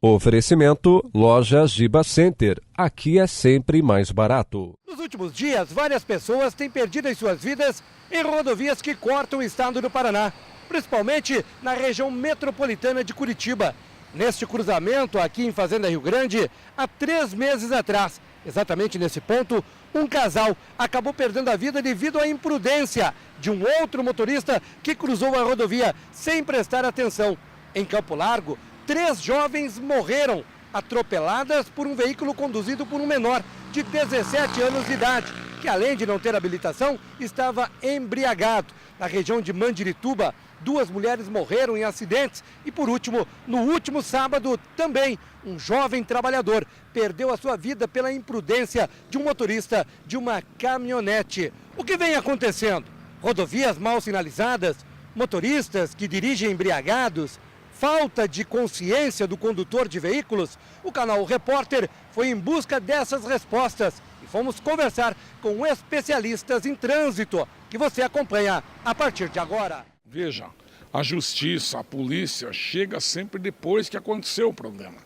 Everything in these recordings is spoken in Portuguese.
Oferecimento Loja Giba Center. Aqui é sempre mais barato. Nos últimos dias, várias pessoas têm perdido as suas vidas em rodovias que cortam o estado do Paraná, principalmente na região metropolitana de Curitiba. Neste cruzamento, aqui em Fazenda Rio Grande, há 3 meses atrás, exatamente nesse ponto, um casal acabou perdendo a vida devido à imprudência de um outro motorista que cruzou a rodovia sem prestar atenção. Em Campo Largo, 3 jovens morreram atropeladas por um veículo conduzido por um menor de 17 anos de idade, que além de não ter habilitação, estava embriagado. Na região de Mandirituba, 2 mulheres morreram em acidentes e, por último, no último sábado, também um jovem trabalhador perdeu a sua vida pela imprudência de um motorista de uma caminhonete. O que vem acontecendo? Rodovias mal sinalizadas, motoristas que dirigem embriagados, falta de consciência do condutor de veículos? O canal Repórter foi em busca dessas respostas e fomos conversar com especialistas em trânsito, que você acompanha a partir de agora. Veja, a justiça, a polícia chega sempre depois que aconteceu o problema.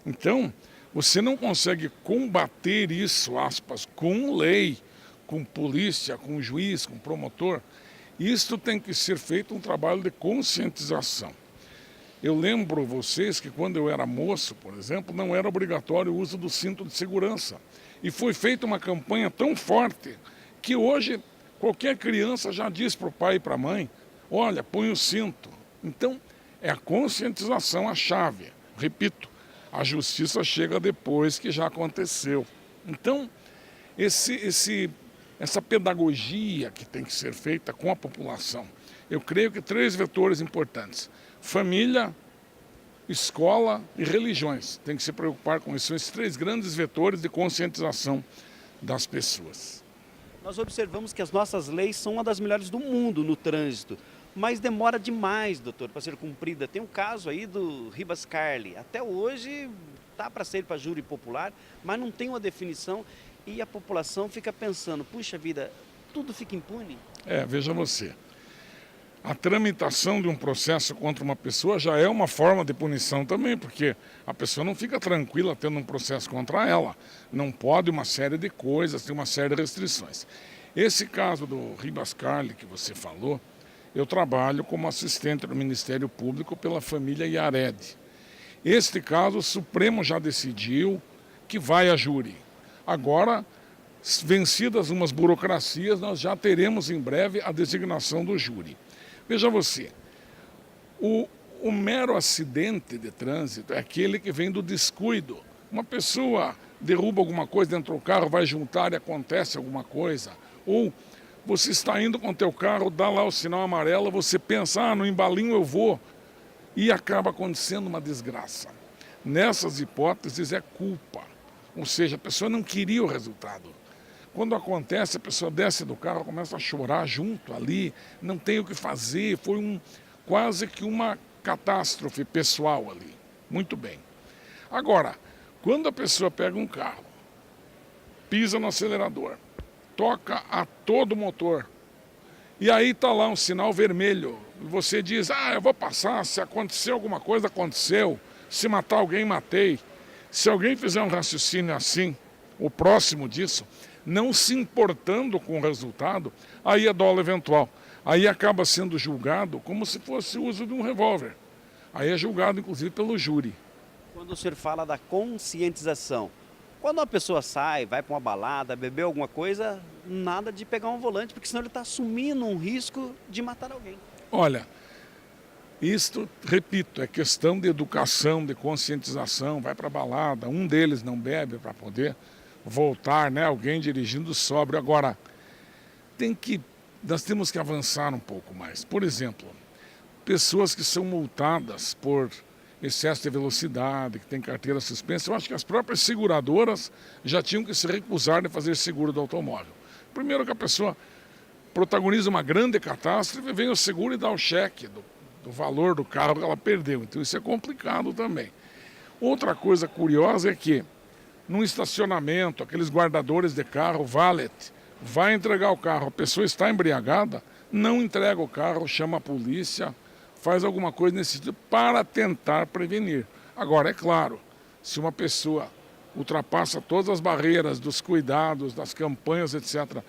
Então, você não consegue combater isso, aspas, com lei, com polícia, com juiz, com promotor. Isso tem que ser feito um trabalho de conscientização. Eu lembro vocês que quando eu era moço, por exemplo, não era obrigatório o uso do cinto de segurança. E foi feita uma campanha tão forte que hoje qualquer criança já diz para o pai e para a mãe: olha, põe o cinto. Então, é a conscientização a chave. Repito, a justiça chega depois que já aconteceu. Então, essa pedagogia que tem que ser feita com a população, eu creio que 3 vetores importantes: família, escola e religiões. Tem que se preocupar com isso. São esses 3 grandes vetores de conscientização das pessoas. Nós observamos que as nossas leis são uma das melhores do mundo no trânsito, mas demora demais, doutor, para ser cumprida. Tem um caso aí do Ribas Carli. Até hoje está para ser para júri popular, mas não tem uma definição e a população fica pensando: puxa vida, tudo fica impune? Veja você. A tramitação de um processo contra uma pessoa já é uma forma de punição também, porque a pessoa não fica tranquila tendo um processo contra ela. Não pode uma série de coisas, tem uma série de restrições. Esse caso do Ribas Carli que você falou, eu trabalho como assistente do Ministério Público pela família Yared. Este caso, o Supremo já decidiu que vai a júri. Agora, vencidas umas burocracias, nós já teremos em breve a designação do júri. Veja você, o mero acidente de trânsito é aquele que vem do descuido. Uma pessoa derruba alguma coisa dentro do carro, vai juntar e acontece alguma coisa. Ou você está indo com o teu carro, dá lá o sinal amarelo, você pensa: no embalinho eu vou, e acaba acontecendo uma desgraça. Nessas hipóteses é culpa, ou seja, a pessoa não queria o resultado. Quando acontece, a pessoa desce do carro, começa a chorar junto ali, não tem o que fazer, foi quase que uma catástrofe pessoal ali. Muito bem. Agora, quando a pessoa pega um carro, pisa no acelerador, toca a todo motor, e aí está lá um sinal vermelho, e você diz: eu vou passar, se acontecer alguma coisa, aconteceu, se matar alguém, matei. Se alguém fizer um raciocínio assim, o próximo disso, não se importando com o resultado, aí é dolo eventual. Aí acaba sendo julgado como se fosse o uso de um revólver. Aí é julgado, inclusive, pelo júri. Quando o senhor fala da conscientização, quando uma pessoa sai, vai para uma balada, bebeu alguma coisa, nada de pegar um volante, porque senão ele está assumindo um risco de matar alguém. Olha, isto, repito, é questão de educação, de conscientização. Vai para a balada, um deles não bebe para poder voltar, né? Alguém dirigindo sóbrio. Agora, nós temos que avançar um pouco mais. Por exemplo, pessoas que são multadas por excesso de velocidade, que tem carteira suspensa, eu acho que as próprias seguradoras já tinham que se recusar de fazer seguro do automóvel. Primeiro que a pessoa protagoniza uma grande catástrofe, vem o seguro e dá o cheque do valor do carro que ela perdeu. Então isso é complicado também. Outra coisa curiosa é que num estacionamento, aqueles guardadores de carro, valet, vai entregar o carro, a pessoa está embriagada, não entrega o carro, chama a polícia, faz alguma coisa nesse sentido para tentar prevenir. Agora, é claro, se uma pessoa ultrapassa todas as barreiras dos cuidados, das campanhas, etc.,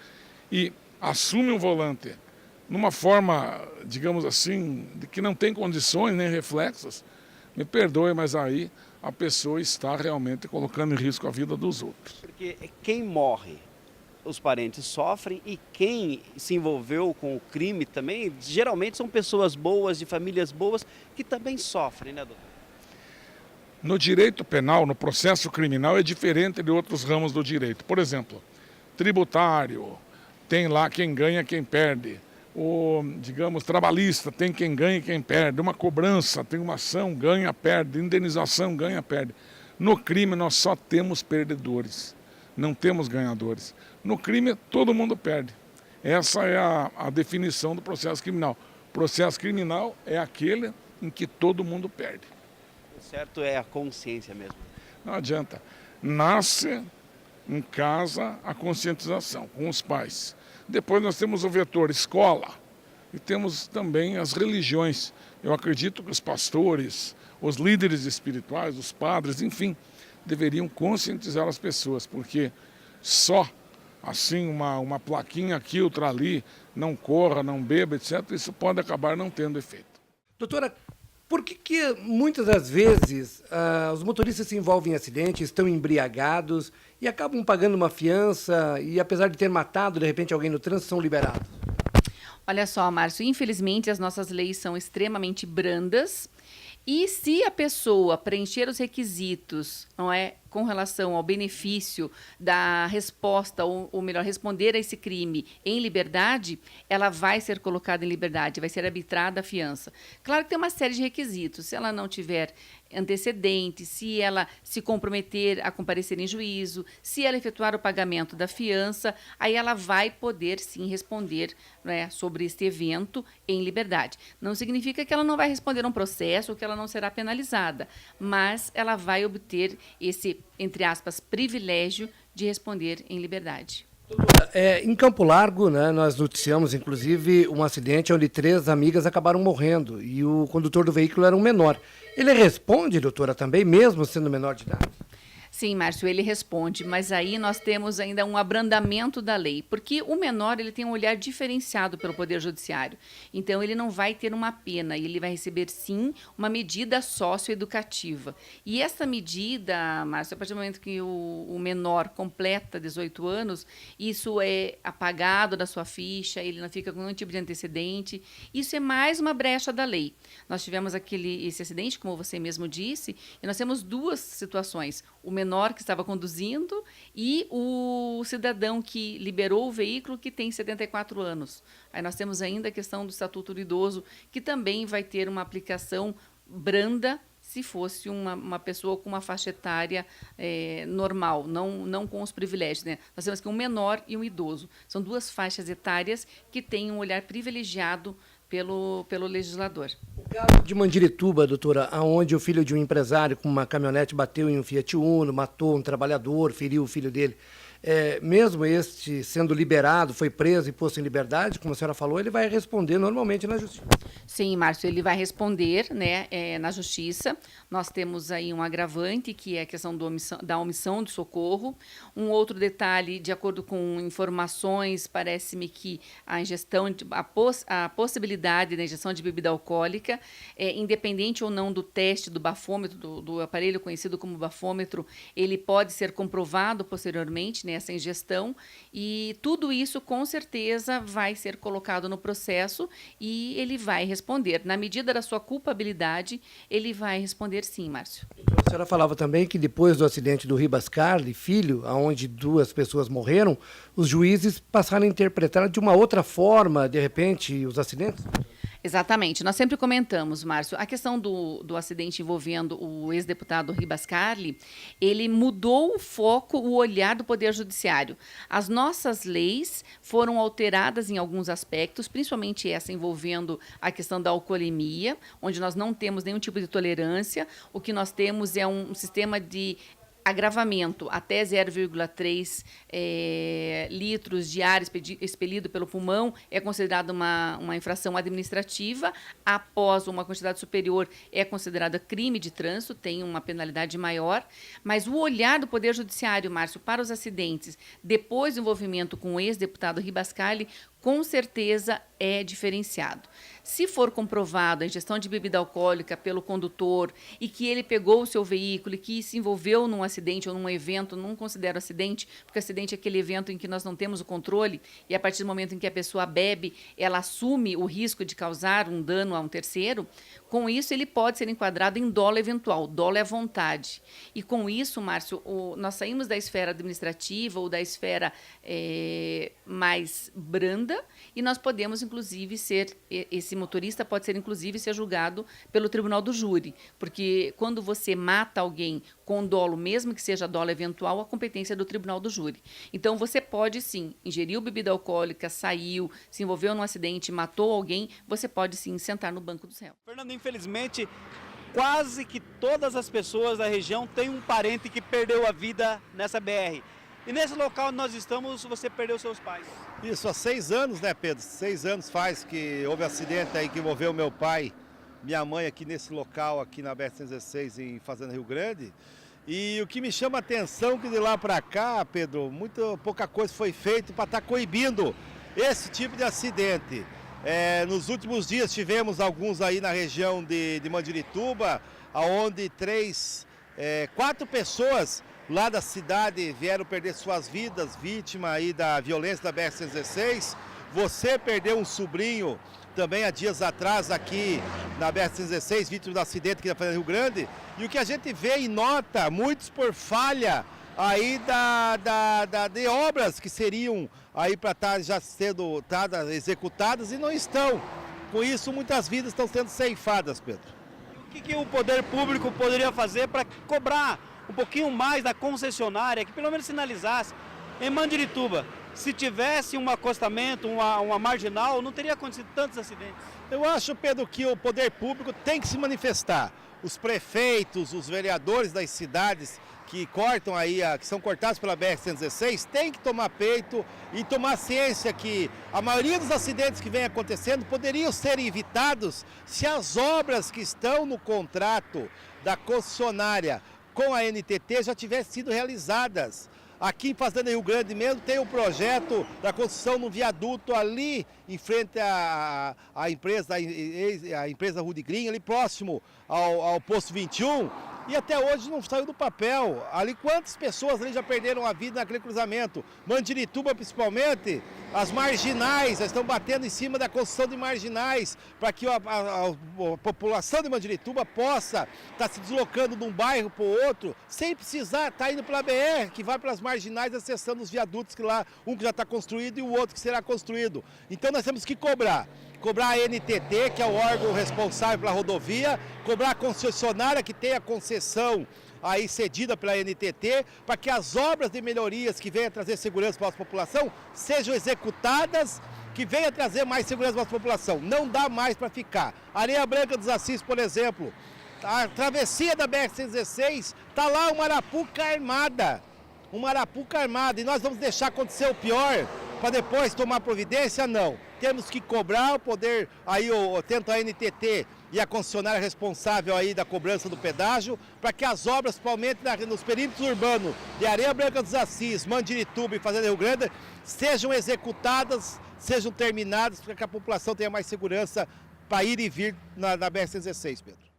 e assume um volante numa forma, digamos assim, de que não tem condições nem reflexos, me perdoe, mas aí a pessoa está realmente colocando em risco a vida dos outros. Porque quem morre, os parentes sofrem, e quem se envolveu com o crime também, geralmente são pessoas boas, de famílias boas, que também sofrem, né, doutor? No direito penal, no processo criminal, é diferente de outros ramos do direito. Por exemplo, tributário, tem lá quem ganha, quem perde. O, digamos, trabalhista, tem quem ganha e quem perde. Uma cobrança, tem uma ação, ganha, perde. Indenização, ganha, perde. No crime, nós só temos perdedores, não temos ganhadores. No crime, todo mundo perde. Essa é a definição do processo criminal. Processo criminal é aquele em que todo mundo perde. O certo é a consciência mesmo. Não adianta. Nasce em casa a conscientização com os pais. Depois nós temos o vetor escola e temos também as religiões. Eu acredito que os pastores, os líderes espirituais, os padres, enfim, deveriam conscientizar as pessoas, porque só assim uma plaquinha aqui, outra ali, não corra, não beba, etc., isso pode acabar não tendo efeito. Doutora, por que muitas das vezes os motoristas se envolvem em acidentes, estão embriagados e acabam pagando uma fiança e, apesar de ter matado, de repente, alguém no trânsito, são liberados? Olha só, Márcio, infelizmente as nossas leis são extremamente brandas e se a pessoa preencher os requisitos, não é, com relação ao benefício da resposta, ou melhor, responder a esse crime em liberdade, ela vai ser colocada em liberdade, vai ser arbitrada a fiança. Claro que tem uma série de requisitos. Se ela não tiver antecedentes, se ela se comprometer a comparecer em juízo, se ela efetuar o pagamento da fiança, aí ela vai poder sim responder, né, sobre este evento em liberdade. Não significa que ela não vai responder um processo ou que ela não será penalizada, mas ela vai obter esse, entre aspas, privilégio de responder em liberdade. Em Campo Largo, né, nós noticiamos, inclusive, um acidente onde 3 amigas acabaram morrendo e o condutor do veículo era um menor. Ele responde, doutora, também, mesmo sendo menor de idade? Sim, Márcio, ele responde, mas aí nós temos ainda um abrandamento da lei, porque o menor ele tem um olhar diferenciado pelo Poder Judiciário. Então, ele não vai ter uma pena, ele vai receber, sim, uma medida socioeducativa. E essa medida, Márcio, a partir do momento que o menor completa 18 anos, isso é apagado da sua ficha, ele não fica com nenhum tipo de antecedente. Isso é mais uma brecha da lei. Nós tivemos esse acidente, como você mesmo disse, e nós temos 2 situações. O menor que estava conduzindo e o cidadão que liberou o veículo que tem 74 anos. Aí nós temos ainda a questão do Estatuto do Idoso, que também vai ter uma aplicação branda se fosse uma pessoa com uma faixa etária normal, não com os privilégios, né? Nós temos aqui um menor e um idoso. São 2 faixas etárias que têm um olhar privilegiado pelo legislador. O caso de Mandirituba, doutora, onde o filho de um empresário com uma caminhonete bateu em um Fiat Uno, matou um trabalhador, feriu o filho dele. Mesmo este sendo liberado, foi preso e posto em liberdade, como a senhora falou, ele vai responder normalmente na justiça. Sim, Márcio, ele vai responder, né, na justiça. Nós temos aí um agravante, que é a questão da omissão de socorro. Um outro detalhe, de acordo com informações, parece-me que a ingestão, a possibilidade da ingestão de bebida alcoólica, independente ou não do teste do bafômetro, do aparelho conhecido como bafômetro, ele pode ser comprovado posteriormente, né, essa ingestão, e tudo isso com certeza vai ser colocado no processo e ele vai responder. Na medida da sua culpabilidade, ele vai responder sim, Márcio. A senhora falava também que depois do acidente do Ribas Carli, filho, onde 2 pessoas morreram, os juízes passaram a interpretar de uma outra forma, de repente, os acidentes? Exatamente. Nós sempre comentamos, Márcio, a questão do acidente envolvendo o ex-deputado Ribas Carli, ele mudou o foco, o olhar do Poder Judiciário. As nossas leis foram alteradas em alguns aspectos, principalmente essa envolvendo a questão da alcoolemia, onde nós não temos nenhum tipo de tolerância. O que nós temos é um sistema de agravamento até 0,3 litros de ar expelido pelo pulmão é considerado uma infração administrativa. Após uma quantidade superior é considerada crime de trânsito, tem uma penalidade maior. Mas o olhar do Poder Judiciário, Márcio, para os acidentes, depois do envolvimento com o ex-deputado Ribas Karli, com certeza é diferenciado. Se for comprovado a ingestão de bebida alcoólica pelo condutor e que ele pegou o seu veículo e que se envolveu num acidente ou num evento, não considero acidente, porque acidente é aquele evento em que nós não temos o controle e a partir do momento em que a pessoa bebe, ela assume o risco de causar um dano a um terceiro, com isso ele pode ser enquadrado em dolo eventual, dolo é vontade. E com isso, Márcio, nós saímos da esfera administrativa ou da esfera mais branda e nós podemos, inclusive, esse motorista pode ser, inclusive, ser julgado pelo tribunal do júri, porque quando você mata alguém com dolo, mesmo que seja dolo eventual, a competência é do tribunal do júri. Então, você pode, sim, ingeriu bebida alcoólica, saiu, se envolveu num acidente, matou alguém, você pode, sim, sentar no banco do réu. Fernando, infelizmente, quase que todas as pessoas da região têm um parente que perdeu a vida nessa BR. E nesse local onde nós estamos, você perdeu seus pais. Isso, há 6 anos, né, Pedro? 6 anos faz que houve um acidente aí que envolveu meu pai, minha mãe aqui nesse local, aqui na BR-116, em Fazenda Rio Grande. E o que me chama a atenção é que de lá para cá, Pedro, muito pouca coisa foi feita para estar coibindo esse tipo de acidente. Nos últimos dias tivemos alguns aí na região de Mandirituba, onde 4 pessoas lá da cidade vieram perder suas vidas, vítima aí da violência da BR-116. Você perdeu um sobrinho também há dias atrás aqui na BR-116, vítima do acidente aqui na Fazenda Rio Grande. E o que a gente vê e nota, muitos por falha aí de obras que seriam aí para estar já sendo executadas e não estão. Com isso, muitas vidas estão sendo ceifadas, Pedro. O que o poder público poderia fazer para cobrar um pouquinho mais da concessionária, que pelo menos sinalizasse? Em Mandirituba, se tivesse um acostamento, uma marginal, não teria acontecido tantos acidentes. Eu acho, Pedro, que o poder público tem que se manifestar. Os prefeitos, os vereadores das cidades que cortam aí, que são cortados pela BR-116, têm que tomar peito e tomar ciência que a maioria dos acidentes que vem acontecendo poderiam ser evitados se as obras que estão no contrato da concessionária com a NTT já tivessem sido realizadas. Aqui em Fazenda Rio Grande mesmo tem o projeto da construção de um viaduto ali em frente à empresa Rude Green, ali próximo ao posto 21, e até hoje não saiu do papel. Ali quantas pessoas ali já perderam a vida naquele cruzamento? Mandirituba principalmente, as marginais, estão batendo em cima da construção de marginais para que a população de Mandirituba possa estar se deslocando de um bairro para o outro sem precisar estar indo pela BR, que vai pelas marginais acessando os viadutos que lá, um que já está construído e o outro que será construído. Então nós temos que cobrar a NTT, que é o órgão responsável pela rodovia, cobrar a concessionária que tem a concessão aí cedida pela NTT, para que as obras de melhorias que venham trazer segurança para a nossa população sejam executadas, que venham trazer mais segurança para a nossa população. Não dá mais para ficar. Areia Branca dos Assis, por exemplo, a travessia da BR-116, está lá uma arapuca armada. Uma arapuca armada, e nós vamos deixar acontecer o pior para depois tomar providência? Não. Temos que cobrar o poder, aí tanto a NTT e a concessionária responsável aí da cobrança do pedágio, para que as obras, principalmente nos perímetros urbanos de Areia Branca dos Assis, Mandirituba e Fazenda Rio Grande, sejam executadas, sejam terminadas, para que a população tenha mais segurança para ir e vir na BR-116, Pedro.